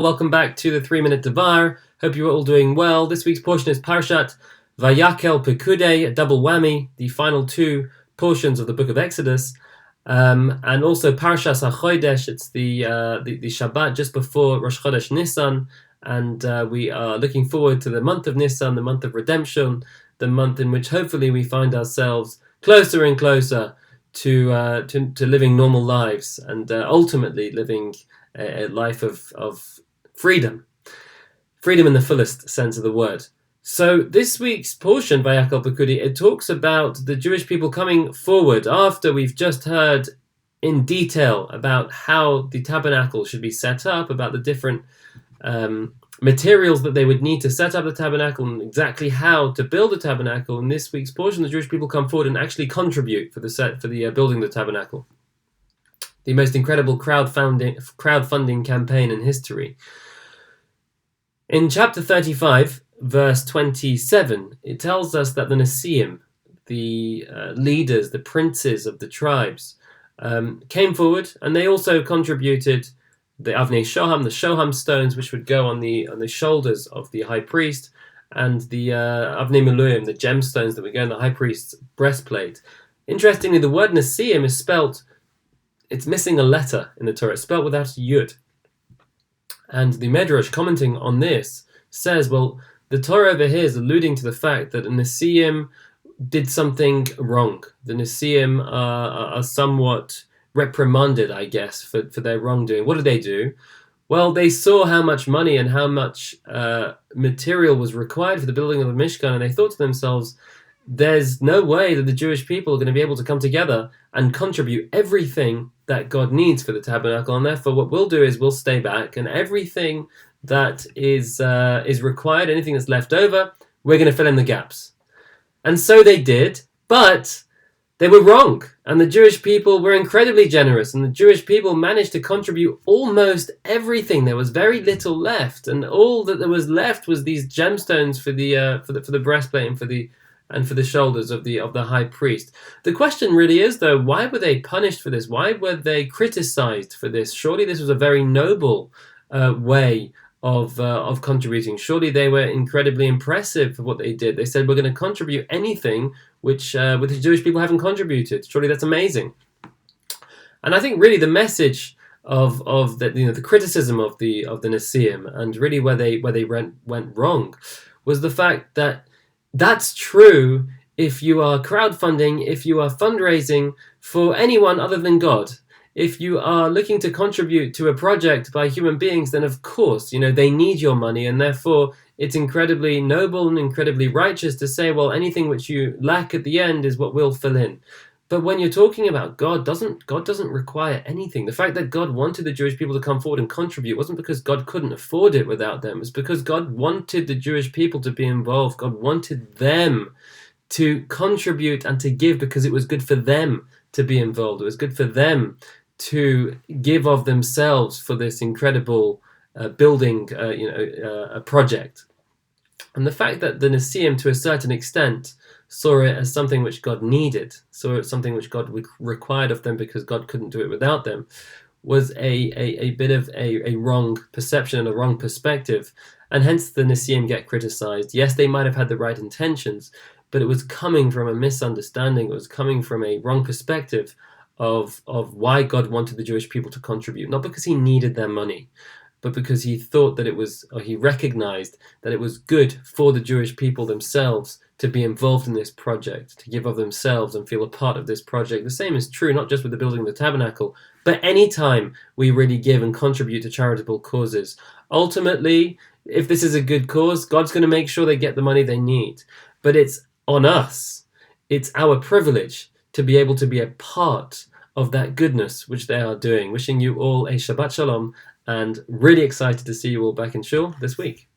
Welcome back to the 3-Minute Devar. Hope you're all doing well. This week's portion is Parshat Vayakhel Pikudei, a double whammy, the final two portions of the book of Exodus, and also Parshas HaChodesh. It's the Shabbat just before Rosh Chodesh Nisan, and we are looking forward to the month of Nisan, the month of redemption, the month in which hopefully we find ourselves closer and closer to living normal lives and ultimately living a life of freedom in the fullest sense of the word. So this week's portion, Vayakhel Pikudei, it talks about the Jewish people coming forward after we've just heard in detail about how the tabernacle should be set up, about the different materials that they would need to set up the tabernacle and exactly how to build the tabernacle. In this week's portion, the Jewish people come forward and actually contribute for the building of the tabernacle. The most incredible crowdfunding campaign in history. In chapter 35, verse 27, it tells us that the Nesiim, the leaders, the princes of the tribes, came forward, and they also contributed the Avnei Shoham, the Shoham stones, which would go on the shoulders of the high priest, and the Avnei Miluyim, the gemstones that would go in the high priest's breastplate. Interestingly, the word Nesiim is spelt. It's missing a letter in the Torah. It's spelled without a yud. And the Medrash, commenting on this, says, well, the Torah over here is alluding to the fact that the Nesiim did something wrong. The Nesiim are somewhat reprimanded, I guess, for their wrongdoing. What did they do? Well, they saw how much money and how much material was required for the building of the Mishkan, and they thought to themselves, there's no way that the Jewish people are going to be able to come together and contribute everything that God needs for the tabernacle, and therefore what we'll do is we'll stay back, and everything that is required, anything that's left over, we're going to fill in the gaps. And so they did, but they were wrong, and the Jewish people were incredibly generous, and the Jewish people managed to contribute almost everything. There was very little left, and all that there was left was these gemstones for the breastplate and for the shoulders of the high priest. The question really is, though, why were they punished for this? Why were they criticized for this? Surely this was a very noble way of contributing. Surely they were incredibly impressive for what they did. They said, we're going to contribute anything which the Jewish people haven't contributed. Surely that's amazing. And I think really the message of the criticism of the Nesiim, and really where they went wrong, was the fact that that's true if you are crowdfunding, if you are fundraising for anyone other than God. If you are looking to contribute to a project by human beings, then of course, they need your money, and therefore it's incredibly noble and incredibly righteous to say, well, anything which you lack at the end is what we'll fill in. But when you're talking about God doesn't require anything. The fact that God wanted the Jewish people to come forward and contribute wasn't because God couldn't afford it without them. It's because God wanted the Jewish people to be involved. God wanted them to contribute and to give because it was good for them to be involved. It was good for them to give of themselves for this incredible building, a project. And the fact that the Nesiim, to a certain extent, saw it as something which God needed, saw it something which God required of them because God couldn't do it without them, was a bit of a wrong perception and a wrong perspective, and hence the Nesiim get criticized. Yes, they might have had the right intentions, but it was coming from a misunderstanding. It was coming from a wrong perspective of why God wanted the Jewish people to contribute, not because he needed their money, but because he thought that he recognized that it was good for the Jewish people themselves to be involved in this project, to give of themselves and feel a part of this project. The same is true not just with the building of the tabernacle, but any time we really give and contribute to charitable causes. Ultimately, if this is a good cause, God's going to make sure they get the money they need. But it's on us. It's our privilege to be able to be a part of that goodness which they are doing. Wishing you all a Shabbat Shalom, and really excited to see you all back in Shul this week.